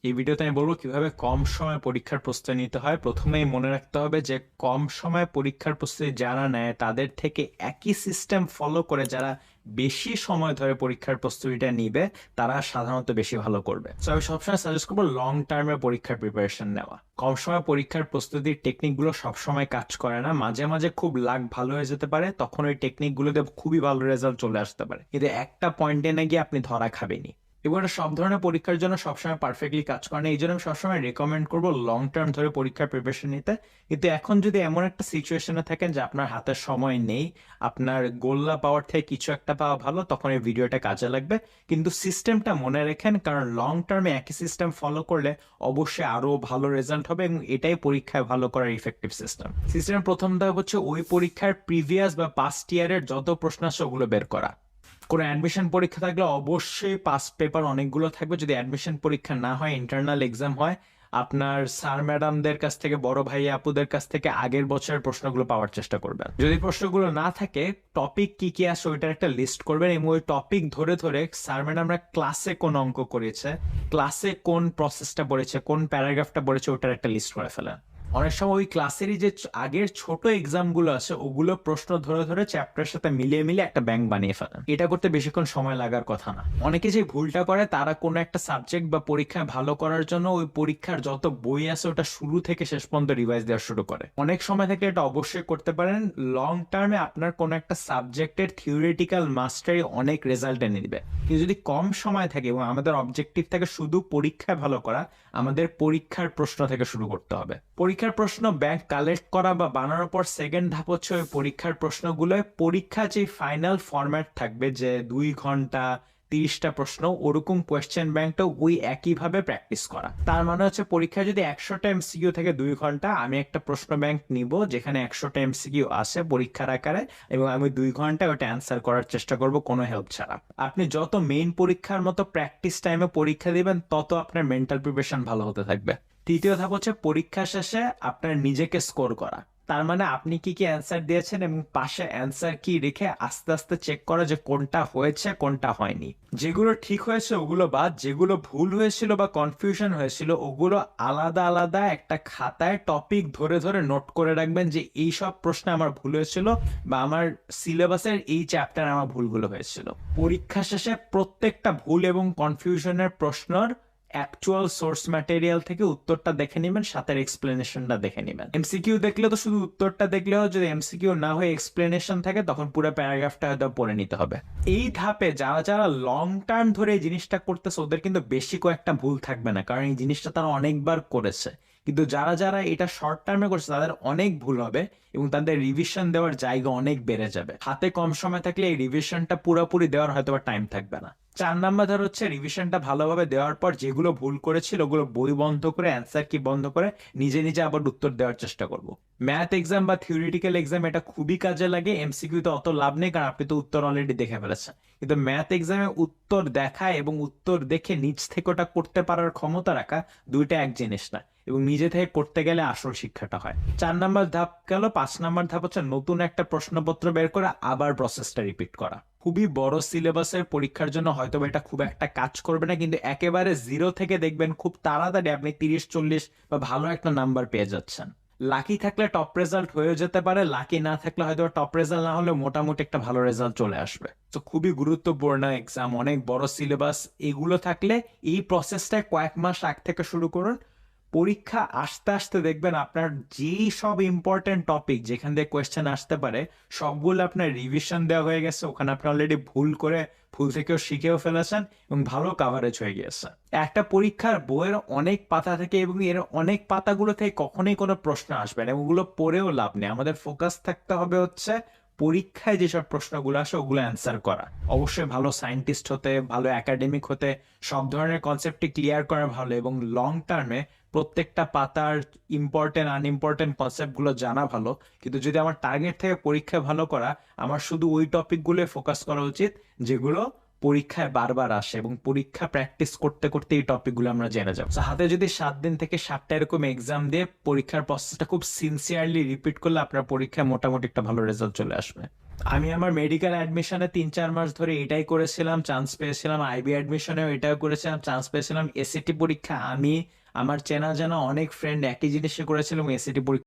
এই ভিডিওতে আমি বলবো কিভাবে কম সময়ে পরীক্ষার প্রস্তুতি নিতে হয়। প্রথমেই মনে রাখতে হবে যে কম সময়ে পরীক্ষার প্রস্তুতি যারা নেয় তাদের থেকে একই সিস্টেম ফলো করে যারা বেশি সময় ধরে পরীক্ষার প্রস্তুতিটা নিবে তারা সাধারণত বেশি ভালো করবে। তো আমি সবসময় সাজেস্ট করবো লং টার্মে পরীক্ষার প্রিপারেশন নেওয়া। কম সময় পরীক্ষার প্রস্তুতির টেকনিকগুলো সবসময় কাজ করে না, মাঝে মাঝে খুব লাক ভালো হয়ে যেতে পারে, তখন ওই টেকনিকগুলোতে খুবই ভালো রেজাল্ট চলে আসতে পারে, কিন্তু একটা পয়েন্টে না গিয়ে আপনি ধরা খাবেনি। এবং এটা সব ধরনের পরীক্ষার জন্য সবসময় পারফেক্টলি কাজ করে না, এই জন্য আমি সবসময় রেকমেন্ড করবো লং টার্ম ধরে পরীক্ষার প্রিপারেশন নিতে। কিন্তু এখন যদি এমন একটা সিচুয়েশনে থাকেন যে আপনার হাতে সময় নেই, আপনার গোল্লা পাওয়ার থেকে কিছু একটা পাওয়া ভালো, তখন এই ভিডিওটা কাজে লাগবে। কিন্তু সিস্টেমটা মনে রাখেন, কারণ লং টার্মে একই সিস্টেম ফলো করলে অবশ্যই আরো ভালো রেজাল্ট হবে এবং এটাই পরীক্ষায় ভালো করার ইফেক্টিভ সিস্টেম। সিস্টেমের প্রথম ধাপ হচ্ছে ওই পরীক্ষার প্রিভিয়াস বা পাস্ট ইয়ারের যত প্রশ্ন আছে ওগুলো বের করা। কোনো অ্যাডমিশন পরীক্ষা থাকলে অবশ্যই পাস্ট পেপার অনেকগুলো থাকবে। যদি অ্যাডমিশন পরীক্ষা না হয়, ইন্টারনাল এক্সাম হয়, আপনার স্যার ম্যাডামদের কাছ থেকে, বড় ভাই আপুদের কাছ থেকে আগের বছরের প্রশ্নগুলো পাওয়ার চেষ্টা করবেন। যদি প্রশ্নগুলো না থাকে, টপিক কি কি আছে ওইটার একটা লিস্ট করবেন এবং ওই টপিক ধরে ধরে স্যার ম্যাডামরা ক্লাসে কোন অঙ্ক করেছে, ক্লাসে কোন প্রসেসটা পড়েছে, কোন প্যারাগ্রাফটা পড়েছে, ওটার একটা লিস্ট করে ফেলেন। অনেক সময় ওই ক্লাসেরই যে আগের ছোট এক্সাম গুলো আছে ওগুলো প্রশ্ন ধরে ধরে চ্যাপ্টারের সাথে মিলিয়ে মিলিয়ে একটা ব্যাংক বানিয়ে ফেলেন। এটা করতে বেশিক্ষণ সময় লাগার কথা না। অনেকে যে ভুলটা করে, তারা কোনো একটা সাবজেক্ট বা পরীক্ষায় ভালো করার জন্য ওই পরীক্ষার যত বই আছে ওটা শুরু থেকে শেষ পর্যন্ত রিভাইজ দেওয়া শুরু করে। অনেক সময় থেকে এটা অবশ্যই করতে পারেন। লং টার্মে আপনার কোনো একটা সাবজেক্টের থিওরিটিক্যাল মাস্টারি অনেক রেজাল্ট এনে দিবে। কিন্তু যদি কম সময় থাকে এবং আমাদের অবজেক্টিভ থাকে শুধু পরীক্ষায় ভালো করা, আমাদের পরীক্ষার প্রশ্ন থেকে শুরু করতে হবে। পরীক্ষার প্রশ্ন ব্যাংক কালেক্ট করা বা বানানোর পর সেকেন্ড ধাপ হচ্ছে ওই পরীক্ষার প্রশ্নগুলো পরীক্ষা যে ফাইনাল ফরম্যাট থাকবে, যে 2 ঘন্টা 30টা প্রশ্ন, ওরকম কোয়েশ্চেন ব্যাংকটা ওই একইভাবে প্র্যাকটিস করা। তার মানে হচ্ছে পরীক্ষায় যদি 100টা এমসিকিউ থেকে 2 ঘন্টা, আমি একটা প্রশ্ন ব্যাংক নিব যেখানে 100টা এমসিকিউ আছে পরীক্ষার আকারে, এবং আমি 2 ঘন্টা ওটা অ্যান্সার করার চেষ্টা করব কোনো হেল্প ছাড়া। আপনি যত মেইন পরীক্ষার মতো প্র্যাকটিস টাইমে পরীক্ষা দিবেন, তত আপনার মেন্টাল প্রিপারেশন ভালো হতে থাকবে। তৃতীয় ধাপ হচ্ছে পরীক্ষা শেষে আপনার নিজেকে স্কোর করা। তার মানে আপনি কি কি অ্যান্সার দিয়েছেন এবং পাশে অ্যান্সার কি রেখে আস্তে আস্তে চেক করা যে কোনটা হয়েছে কোনটা হয়নি। যেগুলো ঠিক হয়েছে ওগুলো বাদ, যেগুলো ভুল হয়েছিল বা কনফিউশন হয়েছিল ওগুলো আলাদা আলাদা একটা খাতায় টপিক ধরে ধরে নোট করে রাখবেন যে এই সব প্রশ্নে আমার ভুল হয়েছিল বা আমার সিলেবাসের এই চ্যাপ্টারে আমার ভুলগুলো হয়েছিল। পরীক্ষা শেষে প্রত্যেকটা ভুল এবং কনফিউশনের প্রশ্নের অ্যাকচুয়াল সোর্স ম্যাটেরিয়াল থেকে উত্তরটা দেখে নেবেন, সাথে এক্সপ্লেনেশনটা দেখে নেবেন। এমসিকিউ দেখলে তো শুধু উত্তরটা দেখলেও, যদি এমসিকিউ না হয়ে এক্সপ্লেনেশন থাকে তখন পুরো প্যারাগ্রাফটা হয়তো পড়ে নিতে হবে। এই ধাপে যারা যারা লং টার্ম ধরে এই জিনিসটা করতেছে ওদের কিন্তু বেশি কয়েকটা ভুল থাকবে না, কারণ এই জিনিসটা তারা অনেকবার করেছে। কিন্তু যারা যারা এটা শর্ট টার্মে করছে তাদের অনেক ভুল হবে এবং তাদের রিভিশন দেওয়ার জায়গা অনেক বেড়ে যাবে। হাতে কম সময় থাকলে এই রিভিশনটা পুরোপুরি দেওয়ার হয়তো টাইম থাকবে না। 4 নাম্বার ধর হচ্ছে রিভিশনটা ভালোভাবে দেওয়ার পর যেগুলো ভুল করেছিল ওগুলো বই বন্ধ করে, অ্যান্সার কি বন্ধ করে নিজে নিজে আবার উত্তর দেওয়ার চেষ্টা করব। ম্যাথ এক্সাম বা থিওরিটিক্যাল এক্সাম এটা খুবই কাজে লাগে। এমসিকিউ তো অত লাভ নেই, কারণ আপনি তো উত্তর অলরেডি দেখে ফেলেছেন। কিন্তু ম্যাথ এক্সামে উত্তর দেখা এবং উত্তর দেখে নিজ থেকে ওটা করতে পারার ক্ষমতা রাখা দুইটা এক জিনিস না, এবং নিজে থেকে করতে গেলে আসল শিক্ষাটা হয়। 4 নাম্বার ধাপ গেল। 5 নাম্বার ধাপ হচ্ছে নতুন একটা প্রশ্নপত্র বের করে আবার প্রসেসটা রিপিট করা। খুবই বড় সিলেবাসের পরীক্ষার জন্য হয়তো এটা খুব একটা কাজ করবে না, কিন্তু একেবারে জিরো থেকে দেখবেন খুব তাড়াতাড়ি আপনি 30-40 বা ভালো একটা নাম্বার পেয়ে যাচ্ছেন। লাকি থাকলে টপ রেজাল্ট হয়ে যেতে পারে, লাকি না থাকলে হয়তো টপ রেজাল্ট না হলে মোটামুটি একটা ভালো রেজাল্ট চলে আসবে। তো খুবই গুরুত্বপূর্ণ এক্সাম, অনেক বড় সিলেবাস, এগুলো থাকলে এই প্রসেসটা কয়েক মাস আগ থেকে শুরু করুন। পরীক্ষা আসতে আসতে দেখবেন আপনার যেই সব ইম্পর্টেন্ট টপিক যেখান থেকে কোয়েশ্চেন আসতে পারে সবগুলো আপনার রিভিশন দেওয়া হয়ে গেছে, ওখানে আপনি অলরেডি ভুল থেকেও শিখেও ফেলেছেন এবং ভালো কাভারেজ হয়ে গিয়েছে। একটা পরীক্ষার বইয়ের অনেক পাতা থেকে এবং এর অনেক পাতাগুলো থেকে কখনোই কোনো প্রশ্ন আসবে না, ওগুলো পড়েও লাভ নেই। আমাদের ফোকাস থাকতে হবে হচ্ছে পরীক্ষায় যেসব প্রশ্নগুলো আসে ওগুলো অ্যান্সার করা। অবশ্যই ভালো সায়েন্টিস্ট হতে, ভালো একাডেমিক হতে, সব ধরনের কনসেপ্টটি ক্লিয়ার করা ভালো, এবং লং টার্মে প্রত্যেকটা পাতার ইম্পর্টেন্ট আনইম্পর্টেন্ট কনসেপ্টগুলো জানা ভালো। কিন্তু যদি আমার টার্গেট থেকে পরীক্ষা ভালো করা, আমার শুধু ওই টপিকগুলো ফোকাস করা উচিত যেগুলো পরীক্ষায় বারবার আসে, এবং পরীক্ষা প্র্যাকটিস করতে করতে এই টপিকগুলো আমরা জেনে যাব। হাতে যদি 7 দিন থেকে 7টা এরকম এক্সাম দিয়ে পরীক্ষার প্রসেসটা খুব সিনসিয়ারলি রিপিট করলে আপনার পরীক্ষায় মোটামুটি একটা ভালো রেজাল্ট চলে আসবে। আমি আমার মেডিকেল অ্যাডমিশনে 3-4 মাস ধরে এটাই করেছিলাম, চান্স পেয়েছিলাম। আইবি অ্যাডমিশনেও এটাও করেছিলাম, চান্স পেয়েছিলাম। এসএটি পরীক্ষা আমি, আমার চেনা জানা অনেক ফ্রেন্ড একই জিনিসই করেছিলাম, এসএটি পরীক্ষা